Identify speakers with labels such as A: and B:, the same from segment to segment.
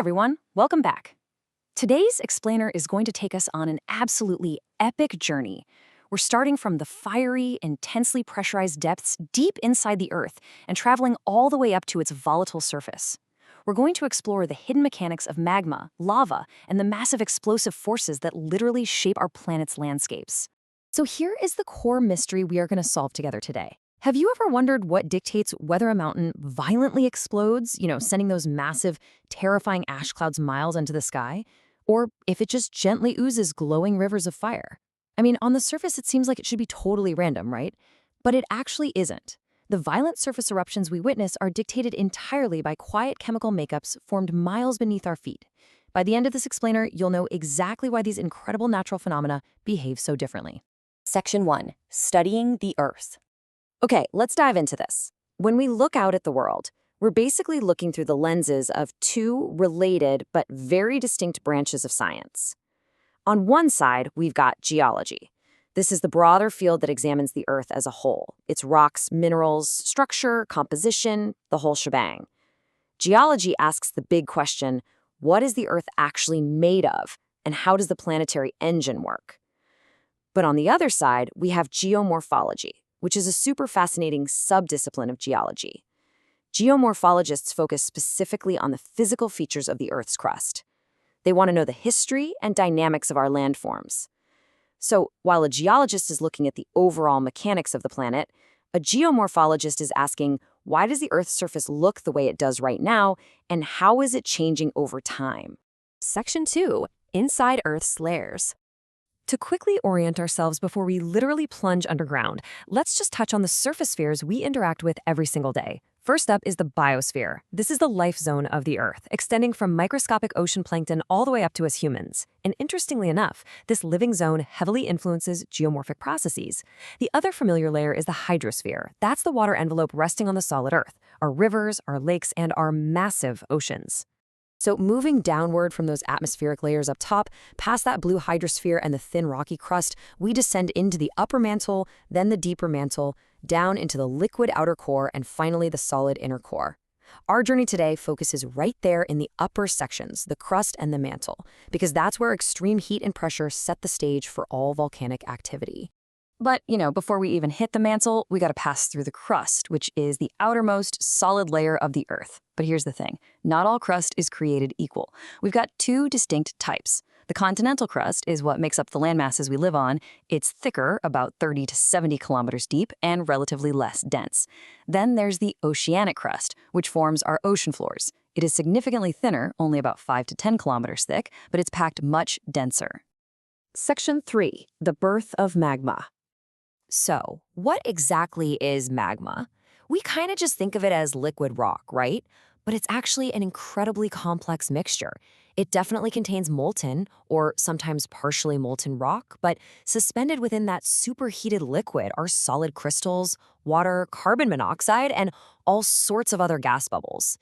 A: everyone, welcome back. Today's explainer is going to take us on an absolutely epic journey. We're starting from the fiery, intensely pressurized depths deep inside the Earth and traveling all the way up to its volatile surface. We're going to explore the hidden mechanics of magma, lava, and the massive explosive forces that literally shape our planet's landscapes. So here is the core mystery we are going to solve together today. Have you ever wondered what dictates whether a mountain violently explodes, sending those massive, terrifying ash clouds miles into the sky? Or if it just gently oozes glowing rivers of fire? I mean, on the surface, it seems like it should be totally random, right? But it actually isn't. The violent surface eruptions we witness are dictated entirely by quiet chemical makeups formed miles beneath our feet. By the end of this explainer, you'll know exactly why these incredible natural phenomena behave so differently.
B: Section 1. Studying the Earth.
A: Okay, let's dive into this. When we look out at the world, we're basically looking through the lenses of two related but very distinct branches of science. On one side, we've got geology. This is the broader field that examines the Earth as a whole. Its rocks, minerals, structure, composition, the whole shebang. Geology asks the big question, what is the Earth actually made of, and how does the planetary engine work? But on the other side, we have geomorphology, which is a super fascinating subdiscipline of geology. Geomorphologists focus specifically on the physical features of the Earth's crust. They want to know the history and dynamics of our landforms. So, while a geologist is looking at the overall mechanics of the planet, a geomorphologist is asking, why does the Earth's surface look the way it does right now, and how is it changing over time?
B: Section 2. Inside Earth's layers.
A: To quickly orient ourselves before we literally plunge underground, let's just touch on the surface spheres we interact with every single day. First up is the biosphere. This is the life zone of the Earth, extending from microscopic ocean plankton all the way up to us humans. And interestingly enough, this living zone heavily influences geomorphic processes. The other familiar layer is the hydrosphere. That's the water envelope resting on the solid Earth, our rivers, our lakes, and our massive oceans. So moving downward from those atmospheric layers up top, past that blue hydrosphere and the thin rocky crust, we descend into the upper mantle, then the deeper mantle, down into the liquid outer core, and finally the solid inner core. Our journey today focuses right there in the upper sections, the crust and the mantle, because that's where extreme heat and pressure set the stage for all volcanic activity. But, before we even hit the mantle, we got to pass through the crust, which is the outermost solid layer of the Earth. But here's the thing, not all crust is created equal. We've got two distinct types. The continental crust is what makes up the landmasses we live on. It's thicker, about 30 to 70 kilometers deep, and relatively less dense. Then there's the oceanic crust, which forms our ocean floors. It is significantly thinner, only about 5 to 10 kilometers thick, but it's packed much denser.
B: Section 3. The birth of magma.
A: So, what exactly is magma? We kind of just think of it as liquid rock, right? But it's actually an incredibly complex mixture. It definitely contains molten, or sometimes partially molten rock, but suspended within that superheated liquid are solid crystals, water, carbon monoxide, and all sorts of other gas bubbles.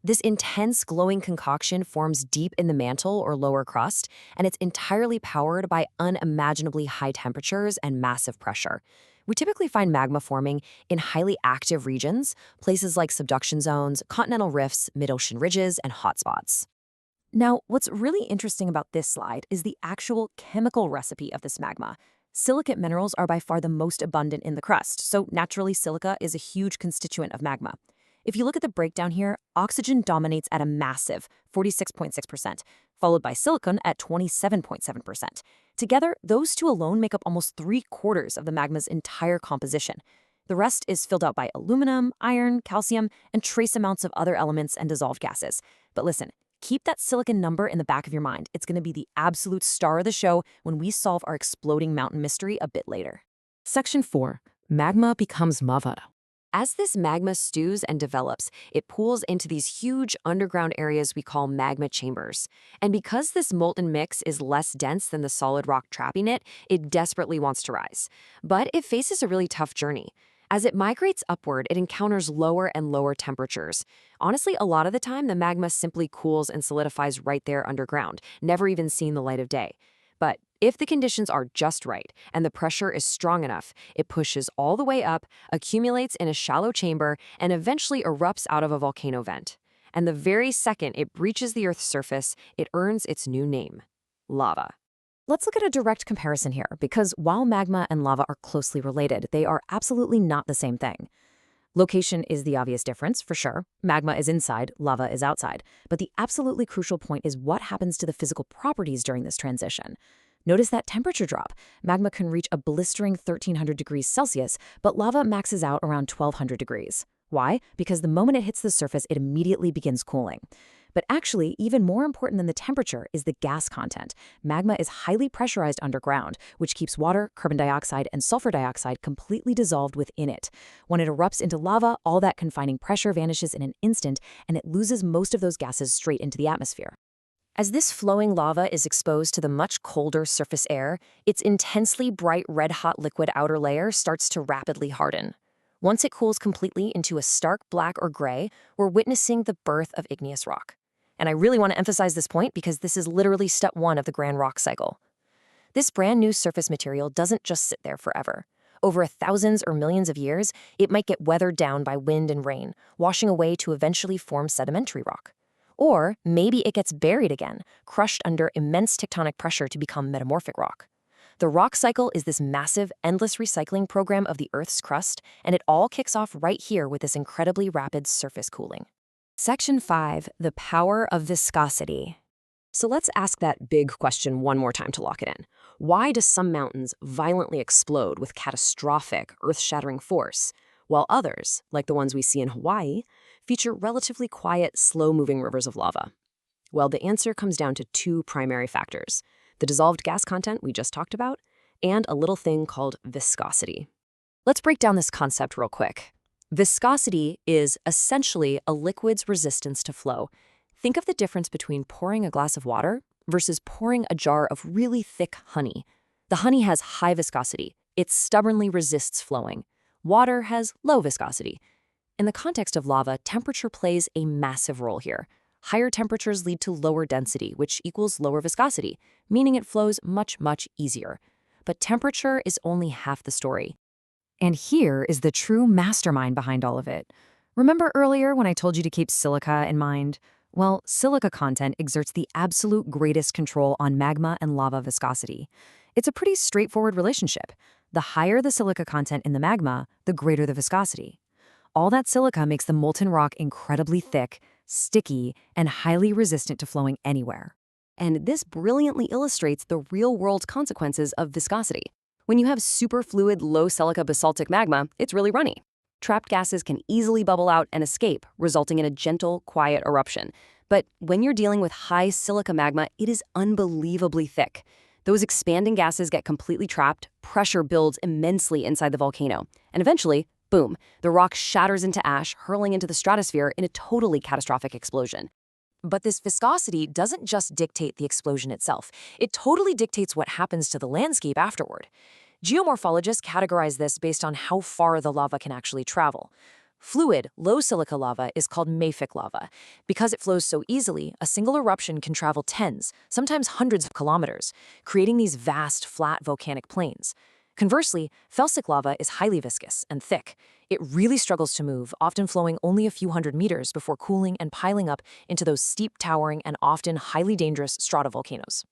A: This intense glowing concoction forms deep in the mantle or lower crust, and it's entirely powered by unimaginably high temperatures and massive pressure. We typically find magma forming in highly active regions, places like subduction zones, continental rifts, mid-ocean ridges, and hotspots. Now, what's really interesting about this slide is the actual chemical recipe of this magma. Silicate minerals are by far the most abundant in the crust, so naturally silica is a huge constituent of magma. If you look at the breakdown here, oxygen dominates at a massive 46.6%, followed by silicon at 27.7%. Together, those two alone make up almost 3/4 of the magma's entire composition. The rest is filled out by aluminum, iron, calcium, and trace amounts of other elements and dissolved gases. But listen, keep that silicon number in the back of your mind. It's going to be the absolute star of the show when we solve our exploding mountain mystery a bit later.
B: Section 4. Magma becomes lava.
A: As this magma stews and develops, it pools into these huge underground areas we call magma chambers. And because this molten mix is less dense than the solid rock trapping it, it desperately wants to rise. But it faces a really tough journey. As it migrates upward, it encounters lower and lower temperatures. Honestly, a lot of the time, the magma simply cools and solidifies right there underground, never even seeing the light of day. But if the conditions are just right and the pressure is strong enough, it pushes all the way up, accumulates in a shallow chamber, and eventually erupts out of a volcano vent. and the very second it breaches the Earth's surface, it earns its new name, lava. Let's look at a direct comparison here, because while magma and lava are closely related, they are absolutely not the same thing. Location is the obvious difference, for sure. Magma is inside, lava is outside. But the absolutely crucial point is what happens to the physical properties during this transition. Notice that temperature drop. Magma can reach a blistering 1300 degrees Celsius, but lava maxes out around 1200 degrees. Why? Because the moment it hits the surface, it immediately begins cooling. But actually, even more important than the temperature is the gas content. Magma is highly pressurized underground, which keeps water, carbon dioxide, and sulfur dioxide completely dissolved within it. When it erupts into lava, all that confining pressure vanishes in an instant, and it loses most of those gases straight into the atmosphere. As this flowing lava is exposed to the much colder surface air, its intensely bright red-hot liquid outer layer starts to rapidly harden. Once it cools completely into a stark black or gray, we're witnessing the birth of igneous rock. And I really want to emphasize this point because this is literally step one of the grand rock cycle. This brand new surface material doesn't just sit there forever. Over thousands or millions of years, it might get weathered down by wind and rain, washing away to eventually form sedimentary rock. Or maybe it gets buried again, crushed under immense tectonic pressure to become metamorphic rock. The rock cycle is this massive, endless recycling program of the Earth's crust, and it all kicks off right here with this incredibly rapid surface cooling. Section 5, the power of viscosity. So let's ask that big question one more time to lock it in. Why do some mountains violently explode with catastrophic, earth-shattering force, while others, like the ones we see in Hawaii, feature relatively quiet, slow-moving rivers of lava? Well, the answer comes down to two primary factors: the dissolved gas content we just talked about, and a little thing called viscosity. Let's break down this concept real quick. Viscosity is essentially a liquid's resistance to flow. Think of the difference between pouring a glass of water versus pouring a jar of really thick honey. The honey has high viscosity. It stubbornly resists flowing. Water has low viscosity. In the context of lava, temperature plays a massive role here. Higher temperatures lead to lower density, which equals lower viscosity, meaning it flows much, much easier. But temperature is only half the story. And here is the true mastermind behind all of it. Remember earlier when I told you to keep silica in mind? Well, silica content exerts the absolute greatest control on magma and lava viscosity. It's a pretty straightforward relationship. The higher the silica content in the magma, the greater the viscosity. All that silica makes the molten rock incredibly thick, sticky, and highly resistant to flowing anywhere. And this brilliantly illustrates the real-world consequences of viscosity. When you have superfluid, low-silica basaltic magma, it's really runny. Trapped gases can easily bubble out and escape, resulting in a gentle, quiet eruption. But when you're dealing with high silica magma, it is unbelievably thick. Those expanding gases get completely trapped, pressure builds immensely inside the volcano, and eventually, boom, the rock shatters into ash, hurling into the stratosphere in a totally catastrophic explosion. But this viscosity doesn't just dictate the explosion itself. It totally dictates what happens to the landscape afterward. Geomorphologists categorize this based on how far the lava can actually travel. Fluid, low-silica lava is called mafic lava. Because it flows so easily, a single eruption can travel tens, sometimes hundreds of kilometers, creating these vast, flat volcanic plains. Conversely, felsic lava is highly viscous and thick. It really struggles to move, often flowing only a few hundred meters before cooling and piling up into those steep, towering, and often highly dangerous stratovolcanoes.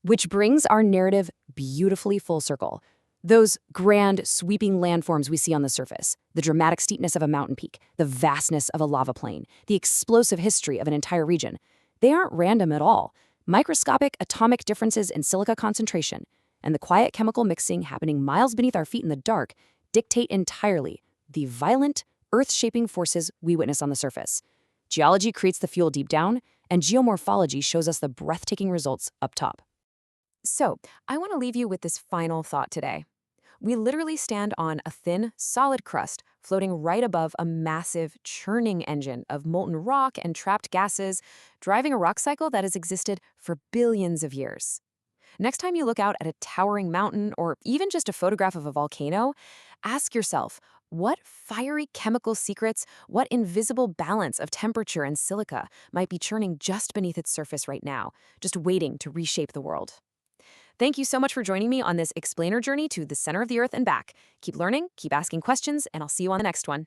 A: Which brings our narrative beautifully full circle. Those grand, sweeping landforms we see on the surface, the dramatic steepness of a mountain peak, the vastness of a lava plain, the explosive history of an entire region, they aren't random at all. Microscopic atomic differences in silica concentration and the quiet chemical mixing happening miles beneath our feet in the dark dictate entirely the violent, earth-shaping forces we witness on the surface. Geology creates the fuel deep down, and geomorphology shows us the breathtaking results up top. So, I want to leave you with this final thought today. We literally stand on a thin, solid crust floating right above a massive, churning engine of molten rock and trapped gases, driving a rock cycle that has existed for billions of years. Next time you look out at a towering mountain or even just a photograph of a volcano, ask yourself, what fiery chemical secrets, what invisible balance of temperature and silica might be churning just beneath its surface right now, just waiting to reshape the world? Thank you so much for joining me on this explainer journey to the center of the Earth and back. Keep learning, keep asking questions, and I'll see you on the next one.